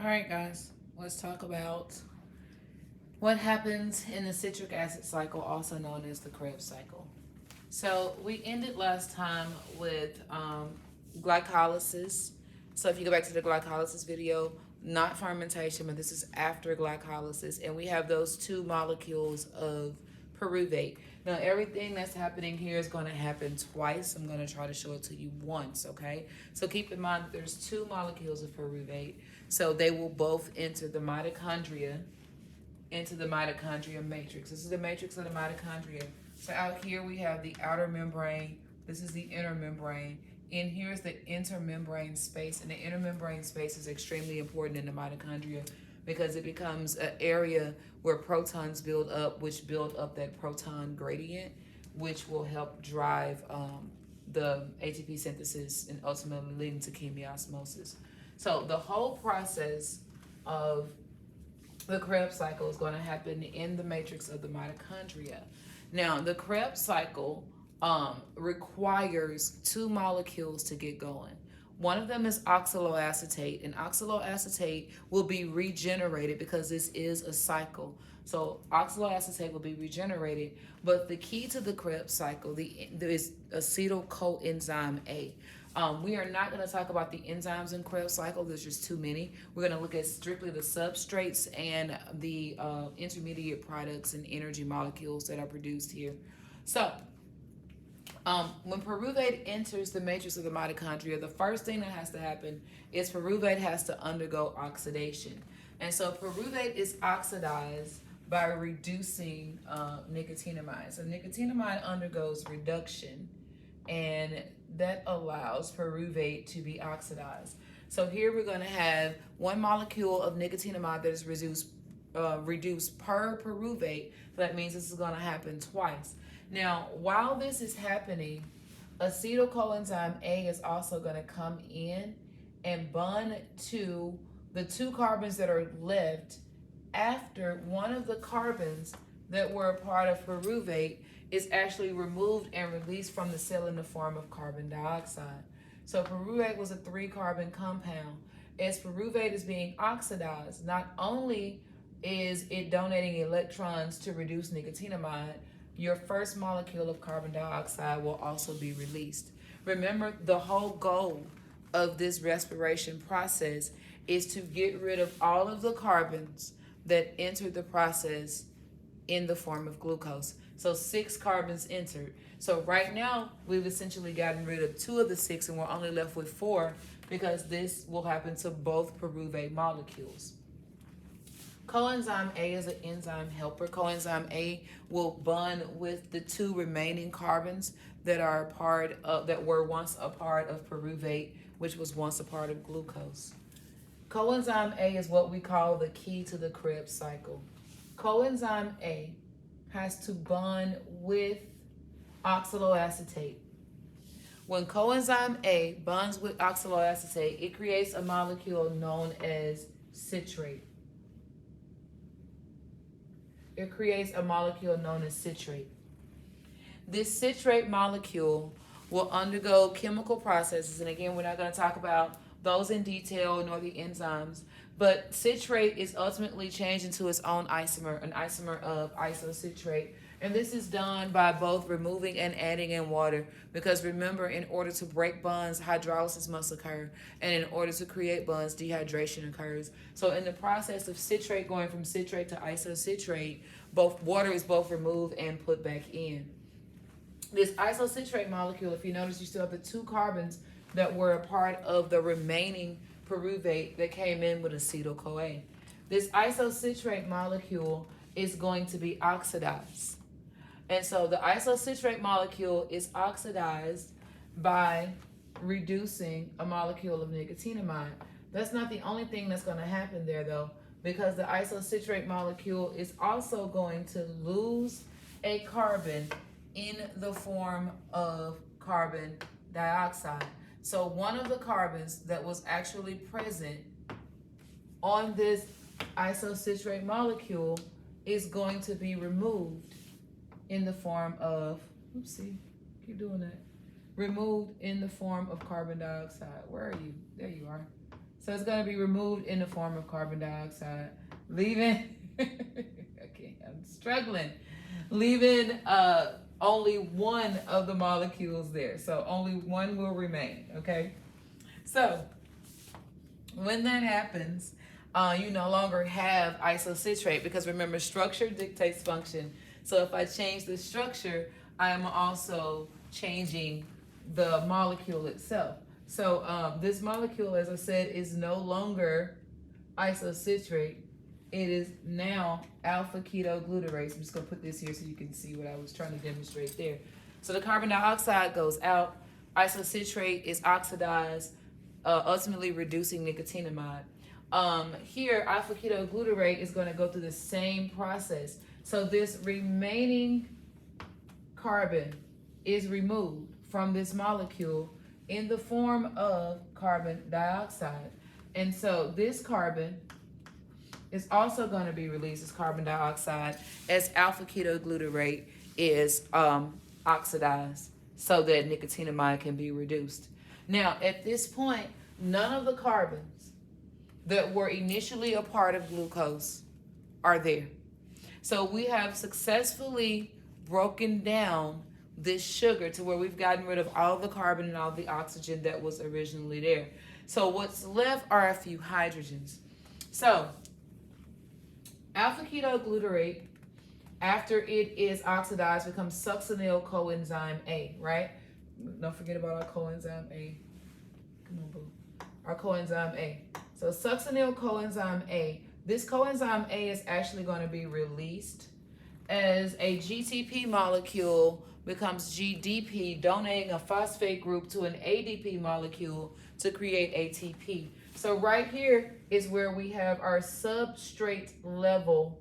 All right, guys, let's talk about what happens in the citric acid cycle, also known as the Krebs cycle. So, we ended last time with glycolysis. So, if you go back to the glycolysis video, not fermentation, but this is after glycolysis, and we have those two molecules of pyruvate. Now, everything that's happening here is going to happen twice. I'm going to try to show it to you once, okay? So keep in mind that there's two molecules of pyruvate. So they will both enter the mitochondria, into the mitochondria matrix. This is the matrix of the mitochondria. So out here we have the outer membrane. This is the inner membrane. In here is the intermembrane space, and the intermembrane space is extremely important in the mitochondria because it becomes an area where protons build up, which build up that proton gradient, which will help drive the ATP synthesis and ultimately leading to chemiosmosis. So the whole process of the Krebs cycle is going to happen in the matrix of the mitochondria. Now, the Krebs cycle requires two molecules to get going. One of them is oxaloacetate, and oxaloacetate will be regenerated because this is a cycle. So oxaloacetate will be regenerated, but the key to the Krebs cycle there is acetyl coenzyme A. We are not going to talk about the enzymes in Krebs cycle. There's just too many. We're going to look at strictly the substrates and the intermediate products and energy molecules that are produced here. So, when pyruvate enters the matrix of the mitochondria, the first thing that has to happen is pyruvate has to undergo oxidation. And so pyruvate is oxidized by reducing nicotinamide. So nicotinamide undergoes reduction, and that allows pyruvate to be oxidized. So here we're going to have one molecule of nicotinamide that is reduced per pyruvate. So that means this is going to happen twice. Now, while this is happening, acetyl coenzyme A is also going to come in and bond to the two carbons that are left after one of the carbons that were a part of pyruvate is actually removed and released from the cell in the form of carbon dioxide. So pyruvate was a 3-carbon compound. As pyruvate is being oxidized, not only is it donating electrons to reduce nicotinamide, your first molecule of carbon dioxide will also be released. Remember, the whole goal of this respiration process is to get rid of all of the carbons that enter the process in the form of glucose. So 6 carbons entered. So right now, we've essentially gotten rid of 2 of the 6 and we're only left with 4 because this will happen to both pyruvate molecules. Coenzyme A is an enzyme helper. Coenzyme A will bond with the 2 remaining carbons that are that were once a part of pyruvate, which was once a part of glucose. Coenzyme A is what we call the key to the Krebs cycle. Coenzyme A has to bond with oxaloacetate. When coenzyme A bonds with oxaloacetate, it creates a molecule known as citrate. It creates a molecule known as citrate. This citrate molecule will undergo chemical processes, and again, we're not going to talk about those in detail nor the enzymes, but citrate is ultimately changed into its own isomer, an isomer of isocitrate. And this is done by both removing and adding in water, because remember, in order to break bonds, hydrolysis must occur, and in order to create bonds, dehydration occurs. So in the process of citrate going from citrate to isocitrate, water is both removed and put back in. This isocitrate molecule, if you notice, you still have the 2 carbons that were a part of the remaining pyruvate that came in with acetyl-CoA. This isocitrate molecule is going to be oxidized. And so the isocitrate molecule is oxidized by reducing a molecule of nicotinamide. That's not the only thing that's going to happen there, though, because the isocitrate molecule is also going to lose a carbon in the form of carbon dioxide. So one of the carbons that was actually present on this isocitrate molecule is going to be removed in the form of, keep doing that. Removed in the form of carbon dioxide. Where are you? There you are. So it's going to be removed in the form of carbon dioxide, leaving, okay, I'm struggling, leaving only one of the molecules there. So only one will remain, okay? So when that happens, you no longer have isocitrate, because remember, structure dictates function. So if I change the structure, I am also changing the molecule itself. So this molecule, as I said, is no longer isocitrate. It is now alpha ketoglutarate. I'm just going to put this here so you can see what I was trying to demonstrate there. So the carbon dioxide goes out. Isocitrate is oxidized, ultimately reducing nicotinamide. Here, alpha ketoglutarate is going to go through the same process. So this remaining carbon is removed from this molecule in the form of carbon dioxide. And so this carbon is also going to be released as carbon dioxide as alpha ketoglutarate is oxidized so that nicotinamide can be reduced. Now, at this point, none of the carbons that were initially a part of glucose are there. So we have successfully broken down this sugar to where we've gotten rid of all the carbon and all the oxygen that was originally there. So what's left are a few hydrogens. So alpha ketoglutarate, after it is oxidized, becomes succinyl coenzyme A, right? Don't forget about our coenzyme A. Come on, boo. Our coenzyme A. So succinyl coenzyme A. This coenzyme A is actually going to be released as a GTP molecule becomes GDP, donating a phosphate group to an ADP molecule to create ATP. So right here is where we have our substrate level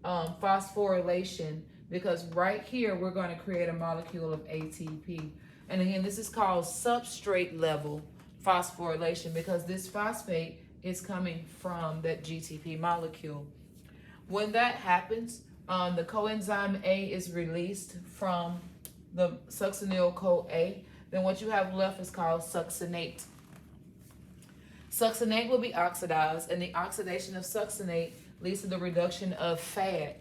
phosphorylation, because right here we're going to create a molecule of ATP. And again, this is called substrate level phosphorylation because this phosphate is coming from that GTP molecule. When that happens, the coenzyme A is released from the succinyl CoA. Then what you have left is called succinate. Succinate will be oxidized, and the oxidation of succinate leads to the reduction of fat.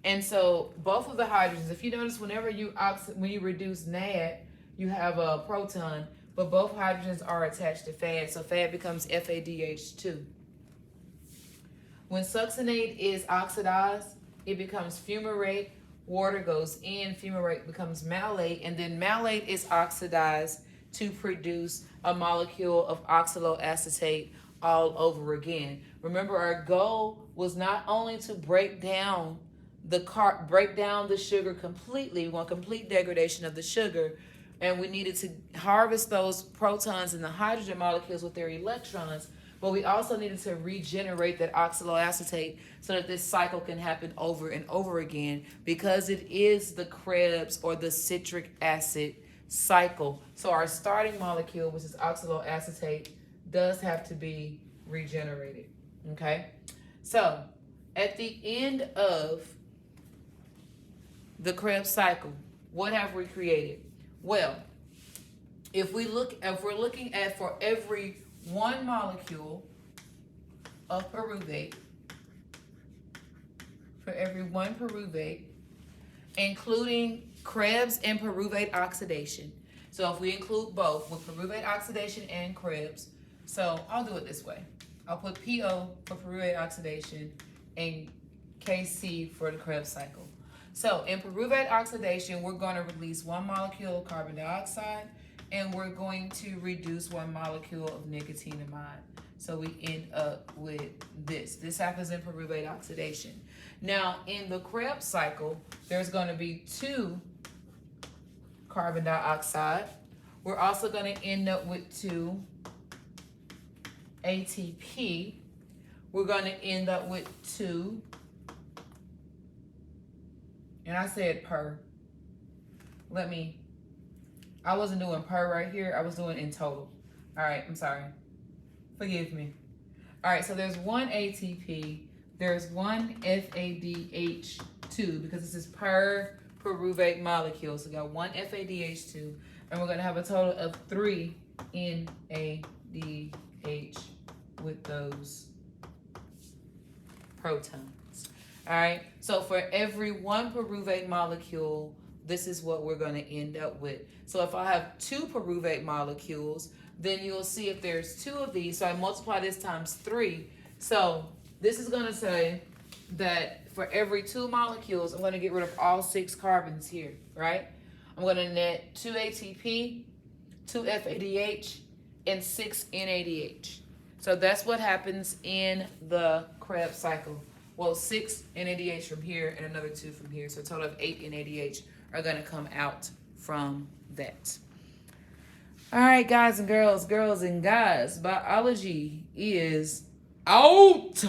And so both of the hydrogens, if you notice, whenever when you reduce NAD, you have a proton, but both hydrogens are attached to fat, so fat becomes FADH2. When succinate is oxidized, it becomes fumarate, water goes in, fumarate becomes malate, and then malate is oxidized to produce a molecule of oxaloacetate all over again. Remember, our goal was not only to break down the sugar completely. We want complete degradation of the sugar, and we needed to harvest those protons and the hydrogen molecules with their electrons, but we also needed to regenerate that oxaloacetate so that this cycle can happen over and over again, because it is the Krebs or the citric acid cycle. So our starting molecule, which is oxaloacetate, does have to be regenerated, okay? So at the end of the Krebs cycle, what have we created? Well, if we're looking at, for every one molecule of pyruvate, for every one pyruvate, including Krebs and pyruvate oxidation. So if we include both with pyruvate oxidation and Krebs, so I'll do it this way. I'll put PO for pyruvate oxidation and KC for the Krebs cycle. So in pyruvate oxidation, we're going to release one molecule of carbon dioxide, and we're going to reduce one molecule of nicotinamide. So we end up with this. This happens in pyruvate oxidation. Now, in the Krebs cycle, there's going to be 2 carbon dioxide. We're also going to end up with 2 ATP. We're going to end up with 2, and I said per. I wasn't doing per right here. I was doing in total. All right, I'm sorry. Forgive me. All right, so there's 1 ATP. There's 1 FADH2 because this is per pyruvate molecule. So we got 1 FADH2, and we're going to have a total of 3 NADH1. those protons. All right, so for every one pyruvate molecule, this is what we're going to end up with. So if I have 2 pyruvate molecules, then you'll see if there's 2 of these, so I multiply this times 3. So this is going to say that for every 2 molecules, I'm going to get rid of all 6 carbons here, right? I'm going to net 2 ATP, 2 FADH, and 6 NADH. So that's what happens in the Krebs cycle. Well, 6 NADH from here and another 2 from here. So a total of 8 NADH are going to come out from that. All right, guys and girls and guys, biology is out.